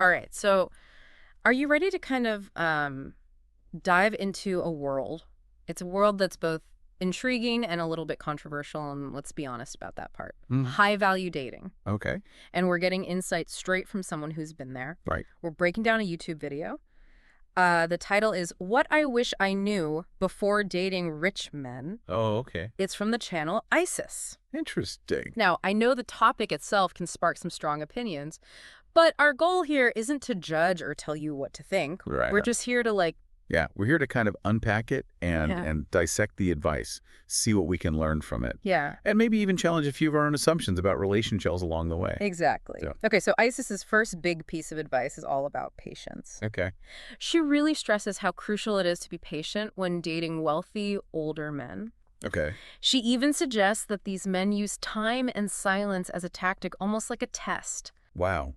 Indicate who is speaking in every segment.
Speaker 1: All right. So are you ready to kind of dive into a world? It's a world that's both intriguing and a little bit controversial, and let's be honest about that part.
Speaker 2: Mm,
Speaker 1: High value dating.
Speaker 2: okay.
Speaker 1: And we're getting insights straight from someone who's been there.
Speaker 2: Right.
Speaker 1: We're breaking down a YouTube video. The title is What I Wish I Knew Before Dating Rich Men.
Speaker 2: Oh, okay.
Speaker 1: It's from the channel ISIS.
Speaker 2: Interesting.
Speaker 1: Now, I know the topic itself can spark some strong opinions, but our goal here isn't to judge or tell you what to think.
Speaker 2: Right.
Speaker 1: We're just here to
Speaker 2: Yeah, we're here to kind of unpack it and
Speaker 1: Yeah.
Speaker 2: and dissect the advice, see what we can learn from it,
Speaker 1: yeah,
Speaker 2: and maybe even challenge a few of our own assumptions about relationships along the way.
Speaker 1: exactly.
Speaker 2: So,
Speaker 1: Okay, so ISIS's first big piece of advice is all about patience.
Speaker 2: okay.
Speaker 1: She really stresses how crucial it is to be patient when dating wealthy, older men.
Speaker 2: Okay.
Speaker 1: She even suggests that these men use time and silence as a tactic, almost like a test.
Speaker 2: Wow.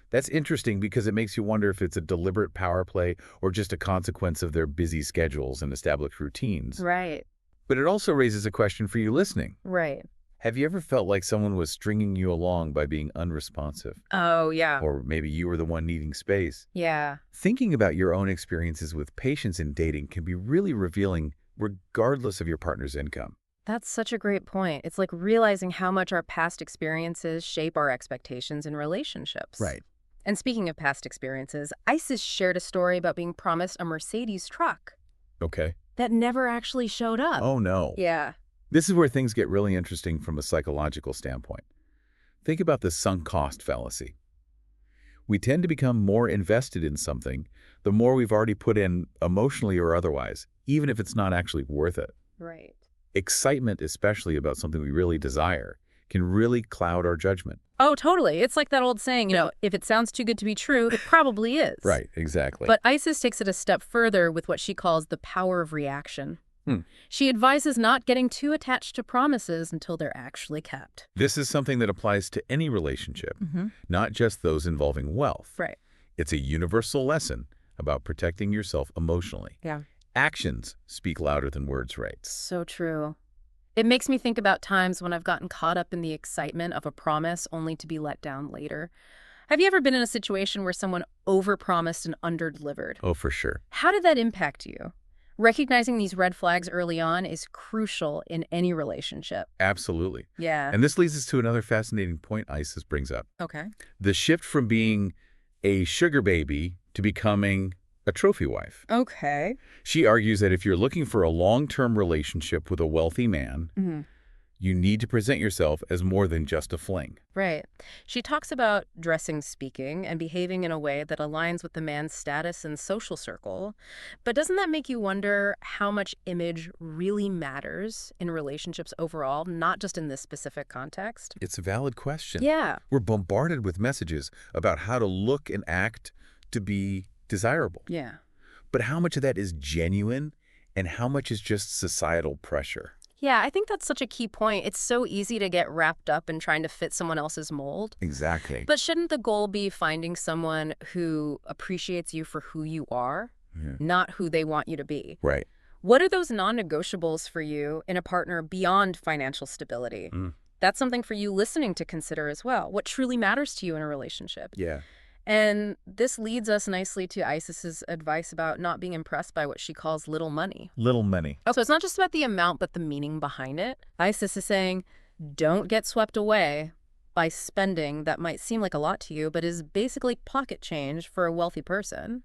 Speaker 2: That's interesting because it makes you wonder if it's a deliberate power play or just a consequence of their busy schedules and established routines.
Speaker 1: Right,
Speaker 2: But it also raises a question for you listening.
Speaker 1: right.
Speaker 2: Have you ever felt like someone was stringing you along by being unresponsive?
Speaker 1: Oh, yeah.
Speaker 2: Or maybe you were the one needing space?
Speaker 1: Yeah.
Speaker 2: Thinking about your own experiences with patience in dating can be really revealing regardless of your partner's income.
Speaker 1: That's such a great point. It's like realizing how much our past experiences shape our expectations in relationships.
Speaker 2: Right.
Speaker 1: And speaking of past experiences, Isis shared a story about being promised a Mercedes truck
Speaker 2: Okay.
Speaker 1: that never actually showed up.
Speaker 2: Oh, no.
Speaker 1: Yeah.
Speaker 2: This is where things get really interesting from a psychological standpoint. Think about the sunk cost fallacy. We tend to become more invested in something the more we've already put in emotionally or otherwise, even if it's not actually worth it.
Speaker 1: Right.
Speaker 2: Excitement, especially about something we really desire, can really cloud our judgment.
Speaker 1: Oh, totally. It's like that old saying, if it sounds too good to be true, it probably is.
Speaker 2: Right, exactly.
Speaker 1: But Isis takes it a step further with what she calls the power of reaction.
Speaker 2: Hmm.
Speaker 1: She advises not getting too attached to promises until they're actually kept.
Speaker 2: This is something that applies to any relationship, not just those involving wealth.
Speaker 1: Right.
Speaker 2: It's a universal lesson about protecting yourself emotionally.
Speaker 1: Yeah.
Speaker 2: Actions speak louder than words, right?
Speaker 1: So true. It makes me think about times when I've gotten caught up in the excitement of a promise only to be let down later. Have you ever been in a situation where someone overpromised and underdelivered?
Speaker 2: Oh, for sure.
Speaker 1: How did that impact you? Recognizing these red flags early on is crucial in any relationship.
Speaker 2: Absolutely.
Speaker 1: Yeah.
Speaker 2: And this leads us to another fascinating point Isis brings up.
Speaker 1: Okay.
Speaker 2: The shift from being a sugar baby to becoming a trophy wife.
Speaker 1: Okay.
Speaker 2: She argues that if you're looking for a long-term relationship with a wealthy man, you need to present yourself as more than just a fling.
Speaker 1: Right. She talks about dressing, speaking, and behaving in a way that aligns with the man's status and social circle. But doesn't that make you wonder how much image really matters in relationships overall, not just in this specific context?
Speaker 2: It's a valid question.
Speaker 1: Yeah.
Speaker 2: We're bombarded with messages about how to look and act to be desirable.
Speaker 1: Yeah.
Speaker 2: But how much of that is genuine and how much is just societal pressure?
Speaker 1: Yeah, I think that's such a key point. It's so easy to get wrapped up in trying to fit someone else's mold.
Speaker 2: Exactly.
Speaker 1: But shouldn't the goal be finding someone who appreciates you for who you are, not who they want you to be?
Speaker 2: Right.
Speaker 1: What are those non-negotiables for you in a partner beyond financial stability? That's something for you listening to consider as well. What truly matters to you in a relationship?
Speaker 2: Yeah.
Speaker 1: And this leads us nicely to Isis's advice about not being impressed by what she calls little money.
Speaker 2: Little money.
Speaker 1: So it's not just about the amount, but the meaning behind it. Isis is saying, don't get swept away by spending that might seem like a lot to you, but is basically pocket change for a wealthy person.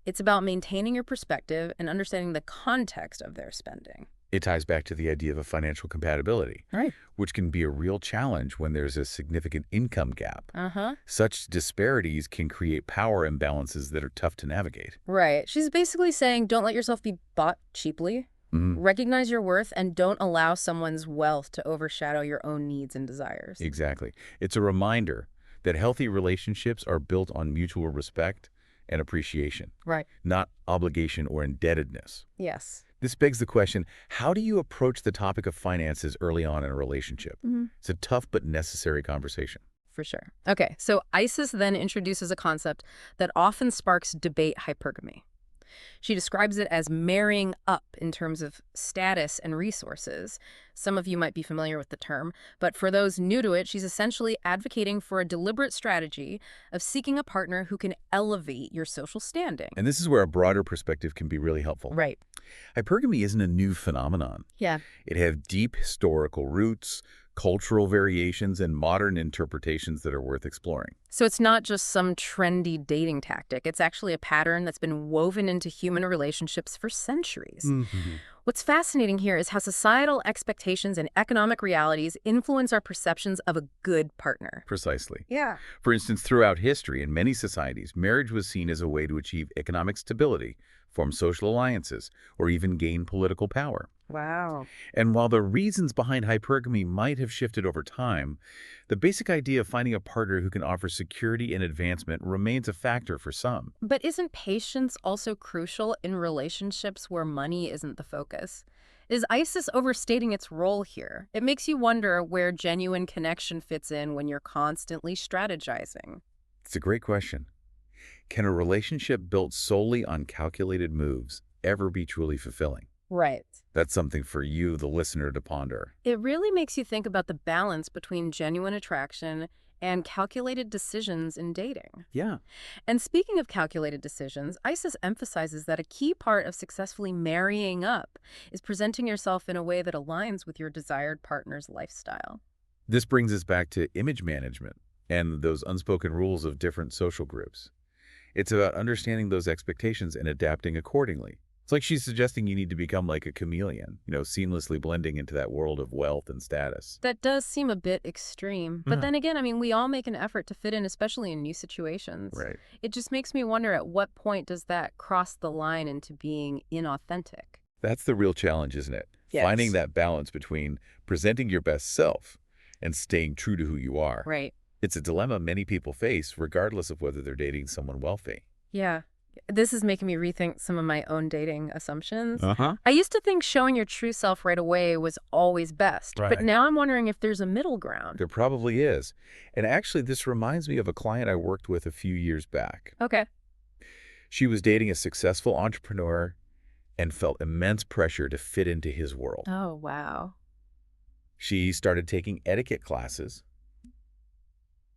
Speaker 1: It's about maintaining your perspective and understanding the context of their spending.
Speaker 2: It ties back to the idea of a financial compatibility,
Speaker 1: Right.
Speaker 2: which can be a real challenge when there's a significant income gap.
Speaker 1: Uh-huh.
Speaker 2: Such disparities can create power imbalances that are tough to navigate.
Speaker 1: Right. She's basically saying, don't let yourself be bought cheaply. Recognize your worth and don't allow someone's wealth to overshadow your own needs and desires.
Speaker 2: Exactly. It's a reminder that healthy relationships are built on mutual respect and appreciation,
Speaker 1: Right.
Speaker 2: not obligation or indebtedness.
Speaker 1: Yes.
Speaker 2: This begs the question, how do you approach the topic of finances early on in a relationship? It's a tough but necessary conversation.
Speaker 1: For sure. Okay, so Isis then introduces a concept that often sparks debate: hypergamy. She describes it as marrying up in terms of status and resources. Some of you might be familiar with the term, but for those new to it, she's essentially advocating for a deliberate strategy of seeking a partner who can elevate your social standing.
Speaker 2: And this is where a broader perspective can be really helpful.
Speaker 1: Right.
Speaker 2: Hypergamy isn't a new phenomenon.
Speaker 1: Yeah.
Speaker 2: It has deep historical roots, cultural variations, and modern interpretations that are worth exploring.
Speaker 1: So it's not just some trendy dating tactic. It's actually a pattern that's been woven into human relationships for centuries.
Speaker 2: Mm-hmm.
Speaker 1: What's fascinating here is how societal expectations and economic realities influence our perceptions of a good partner.
Speaker 2: Precisely.
Speaker 1: Yeah.
Speaker 2: For instance, throughout history, in many societies, marriage was seen as a way to achieve economic stability, form social alliances, or even gain political power.
Speaker 1: Wow.
Speaker 2: And while the reasons behind hypergamy might have shifted over time, the basic idea of finding a partner who can offer security and advancement remains a factor for some.
Speaker 1: But isn't patience also crucial in relationships where money isn't the focus? Is ISIS overstating its role here? It makes you wonder where genuine connection fits in when you're constantly strategizing.
Speaker 2: It's a great question. Can a relationship built solely on calculated moves ever be truly fulfilling?
Speaker 1: Right.
Speaker 2: That's something for you, the listener, to ponder.
Speaker 1: It really makes you think about the balance between genuine attraction and calculated decisions in dating.
Speaker 2: Yeah.
Speaker 1: And speaking of calculated decisions, ISIS emphasizes that a key part of successfully marrying up is presenting yourself in a way that aligns with your desired partner's lifestyle.
Speaker 2: This brings us back to image management and those unspoken rules of different social groups. It's about understanding those expectations and adapting accordingly. It's like she's suggesting you need to become like a chameleon, seamlessly blending into that world of wealth and status.
Speaker 1: That does seem a bit extreme. But then again, we all make an effort to fit in, especially in new situations.
Speaker 2: Right.
Speaker 1: It just makes me wonder, at what point does that cross the line into being inauthentic?
Speaker 2: That's the real challenge, isn't it?
Speaker 1: Yes.
Speaker 2: Finding that balance between presenting your best self and staying true to who you are.
Speaker 1: Right.
Speaker 2: It's a dilemma many people face, regardless of whether they're dating someone wealthy.
Speaker 1: Yeah. This is making me rethink some of my own dating assumptions.
Speaker 2: Uh-huh.
Speaker 1: I used to think showing your true self right away was always best.
Speaker 2: Right.
Speaker 1: But now I'm wondering if there's a middle ground.
Speaker 2: There probably is. And actually, this reminds me of a client I worked with a few years back.
Speaker 1: Okay.
Speaker 2: She was dating a successful entrepreneur and felt immense pressure to fit into his world.
Speaker 1: Oh, wow.
Speaker 2: She started taking etiquette classes,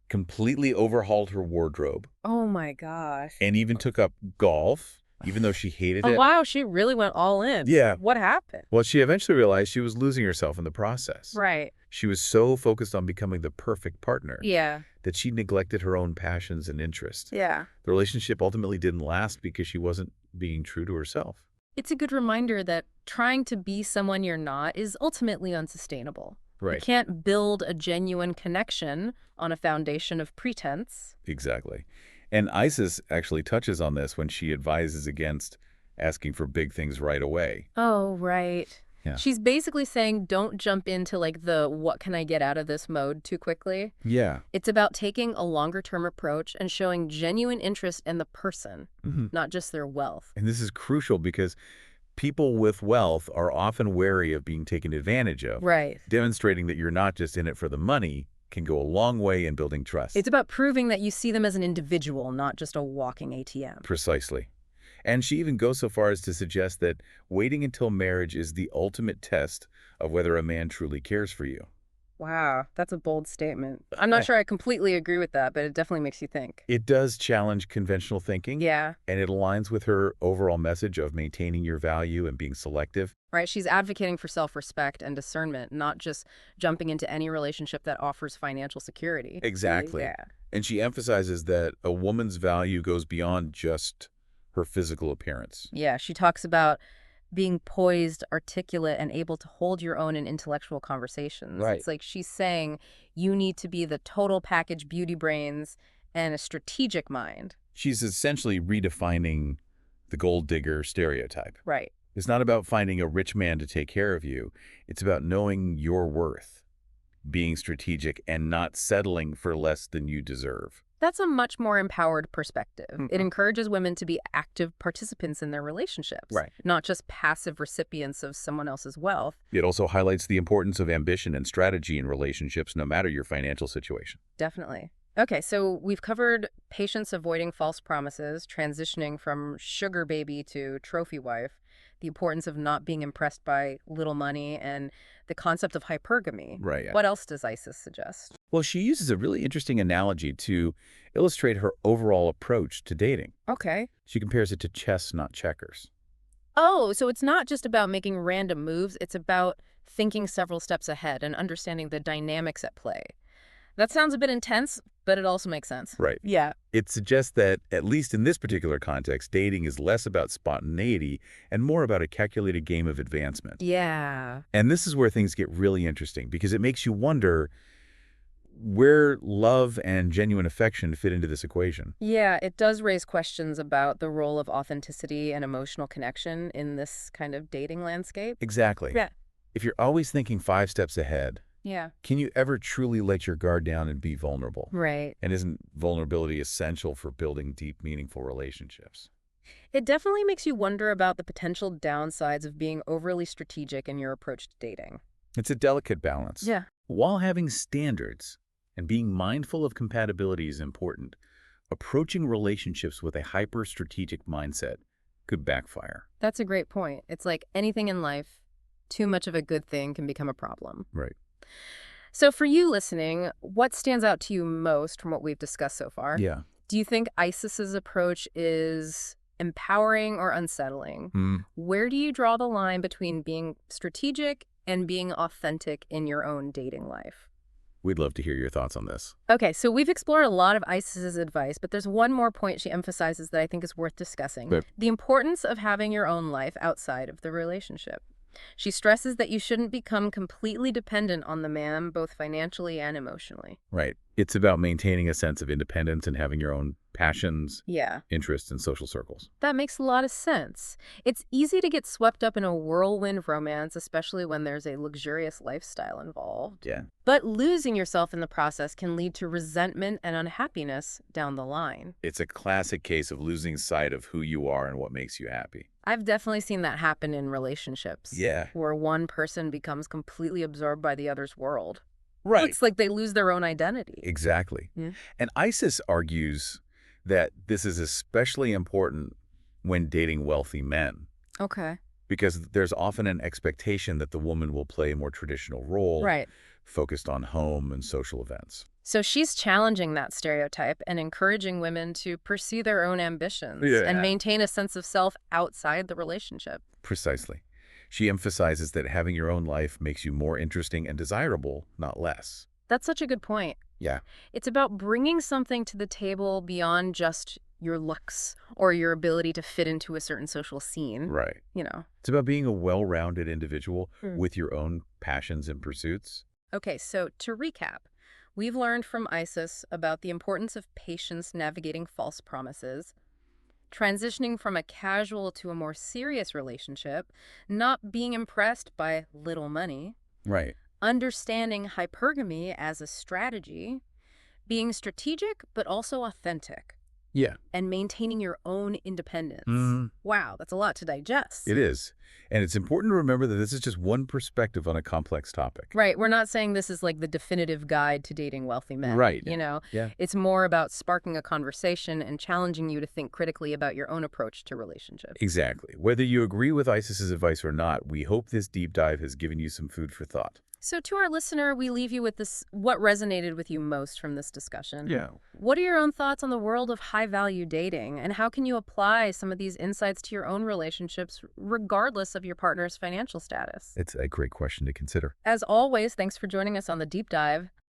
Speaker 2: completely overhauled her wardrobe,
Speaker 1: Oh, my gosh.
Speaker 2: and even took up golf, even though she hated
Speaker 1: Oh,
Speaker 2: it.
Speaker 1: wow. She really went all in.
Speaker 2: Yeah.
Speaker 1: What happened?
Speaker 2: Well, she eventually realized she was losing herself in the process.
Speaker 1: Right.
Speaker 2: She was so focused on becoming the perfect partner
Speaker 1: Yeah.
Speaker 2: that she neglected her own passions and interests.
Speaker 1: Yeah.
Speaker 2: The relationship ultimately didn't last because she wasn't being true to herself.
Speaker 1: It's a good reminder that trying to be someone you're not is ultimately unsustainable. You
Speaker 2: Right.
Speaker 1: can't build a genuine connection on a foundation of pretense.
Speaker 2: Exactly. And ISIS actually touches on this when she advises against asking for big things right away.
Speaker 1: Oh, right.
Speaker 2: Yeah.
Speaker 1: She's basically saying don't jump into the what can I get out of this mode too quickly.
Speaker 2: Yeah.
Speaker 1: It's about taking a longer-term approach and showing genuine interest in the person,
Speaker 2: Mm-hmm.
Speaker 1: not just their wealth.
Speaker 2: And this is crucial because people with wealth are often wary of being taken advantage of.
Speaker 1: Right.
Speaker 2: Demonstrating that you're not just in it for the money can go a long way in building trust.
Speaker 1: It's about proving that you see them as an individual, not just a walking ATM.
Speaker 2: Precisely. And she even goes so far as to suggest that waiting until marriage is the ultimate test of whether a man truly cares for you.
Speaker 1: Wow, that's a bold statement. I'm not sure I completely agree with that, but it definitely makes you think.
Speaker 2: It does challenge conventional thinking.
Speaker 1: Yeah.
Speaker 2: And it aligns with her overall message of maintaining your value and being selective.
Speaker 1: Right, she's advocating for self-respect and discernment, not just jumping into any relationship that offers financial security.
Speaker 2: Exactly.
Speaker 1: Yeah.
Speaker 2: And she emphasizes that a woman's value goes beyond just her physical appearance.
Speaker 1: Yeah, she talks about being poised, articulate, and able to hold your own in intellectual conversations.
Speaker 2: Right.
Speaker 1: It's like she's saying you need to be the total package beauty brains and a strategic mind.
Speaker 2: She's essentially redefining the gold digger stereotype.
Speaker 1: Right.
Speaker 2: It's not about finding a rich man to take care of you. It's about knowing your worth, being strategic, and not settling for less than you deserve.
Speaker 1: That's a much more empowered perspective.
Speaker 2: Mhm.
Speaker 1: It encourages women to be active participants in their relationships,
Speaker 2: Right.
Speaker 1: not just passive recipients of someone else's wealth.
Speaker 2: It also highlights the importance of ambition and strategy in relationships, no matter your financial situation.
Speaker 1: Definitely. Okay, so we've covered patience avoiding false promises, transitioning from sugar baby to trophy wife, the importance of not being impressed by little money, and the concept of hypergamy.
Speaker 2: Right. Yeah.
Speaker 1: What else does ISIS suggest?
Speaker 2: Well, she uses a really interesting analogy to illustrate her overall approach to dating.
Speaker 1: Okay.
Speaker 2: She compares it to chess, not checkers.
Speaker 1: Oh, so it's not just about making random moves, it's about thinking several steps ahead and understanding the dynamics at play. That sounds a bit intense, but it also makes sense.
Speaker 2: Right.
Speaker 1: Yeah.
Speaker 2: It suggests that, at least in this particular context, dating is less about spontaneity and more about a calculated game of advancement.
Speaker 1: Yeah.
Speaker 2: And this is where things get really interesting, because it makes you wonder where love and genuine affection fit into this equation.
Speaker 1: Yeah, it does raise questions about the role of authenticity and emotional connection in this kind of dating landscape.
Speaker 2: Exactly.
Speaker 1: Yeah.
Speaker 2: If you're always thinking 5 steps ahead,
Speaker 1: Yeah.
Speaker 2: can you ever truly let your guard down and be vulnerable?
Speaker 1: Right.
Speaker 2: And isn't vulnerability essential for building deep, meaningful relationships?
Speaker 1: It definitely makes you wonder about the potential downsides of being overly strategic in your approach to dating.
Speaker 2: It's a delicate balance.
Speaker 1: Yeah.
Speaker 2: While having standards and being mindful of compatibility is important, approaching relationships with a hyper-strategic mindset could backfire.
Speaker 1: That's a great point. It's like anything in life, too much of a good thing can become a problem.
Speaker 2: Right.
Speaker 1: So for you listening, what stands out to you most from what we've discussed so far?
Speaker 2: Yeah.
Speaker 1: Do you think ISIS's approach is empowering or unsettling? Where do you draw the line between being strategic and being authentic in your own dating life?
Speaker 2: We'd love to hear your thoughts on this.
Speaker 1: Okay, so we've explored a lot of ISIS's advice, but there's one more point she emphasizes that I think is worth discussing.
Speaker 2: Good.
Speaker 1: The importance of having your own life outside of the relationship. She stresses that you shouldn't become completely dependent on the man, both financially and emotionally.
Speaker 2: Right. It's about maintaining a sense of independence and having your own passions,
Speaker 1: Yeah.
Speaker 2: interests, and social circles.
Speaker 1: That makes a lot of sense. It's easy to get swept up in a whirlwind romance, especially when there's a luxurious lifestyle involved.
Speaker 2: Yeah.
Speaker 1: But losing yourself in the process can lead to resentment and unhappiness down the line.
Speaker 2: It's a classic case of losing sight of who you are and what makes you happy.
Speaker 1: I've definitely seen that happen in relationships.
Speaker 2: Yeah.
Speaker 1: Where one person becomes completely absorbed by the other's world.
Speaker 2: Right.
Speaker 1: It's like they lose their own identity.
Speaker 2: Exactly.
Speaker 1: Yeah.
Speaker 2: And ISIS argues that this is especially important when dating wealthy men,
Speaker 1: Okay.
Speaker 2: because there's often an expectation that the woman will play a more traditional role,
Speaker 1: Right.
Speaker 2: focused on home and social events.
Speaker 1: So she's challenging that stereotype and encouraging women to pursue their own ambitions
Speaker 2: Yeah.
Speaker 1: and maintain a sense of self outside the relationship.
Speaker 2: Precisely. She emphasizes that having your own life makes you more interesting and desirable, not less.
Speaker 1: That's such a good point.
Speaker 2: Yeah.
Speaker 1: It's about bringing something to the table beyond just your looks or your ability to fit into a certain social scene.
Speaker 2: Right.
Speaker 1: You know.
Speaker 2: It's about being a well-rounded individual
Speaker 1: Hmm.
Speaker 2: with your own passions and pursuits.
Speaker 1: Okay, so to recap, we've learned from ISIS about the importance of patience navigating false promises, transitioning from a casual to a more serious relationship, not being impressed by little money,
Speaker 2: Right.
Speaker 1: understanding hypergamy as a strategy, being strategic but also authentic,
Speaker 2: Yeah.
Speaker 1: and maintaining your own independence.
Speaker 2: Mhm.
Speaker 1: Wow, that's a lot to digest.
Speaker 2: It is. And it's important to remember that this is just one perspective on a complex topic.
Speaker 1: Right, we're not saying this is like the definitive guide to dating wealthy men.
Speaker 2: Right.
Speaker 1: You know,
Speaker 2: Yeah.
Speaker 1: it's more about sparking a conversation and challenging you to think critically about your own approach to relationships.
Speaker 2: Exactly. Whether you agree with ISIS's advice or not, we hope this deep dive has given you some food for thought.
Speaker 1: So to our listener, we leave you with this: what resonated with you most from this discussion?
Speaker 2: Yeah.
Speaker 1: What are your own thoughts on the world of high-value dating, and how can you apply some of these insights to your own relationships, regardless of your partner's financial status?
Speaker 2: It's a great question to consider.
Speaker 1: As always, thanks for joining us on The Deep Dive.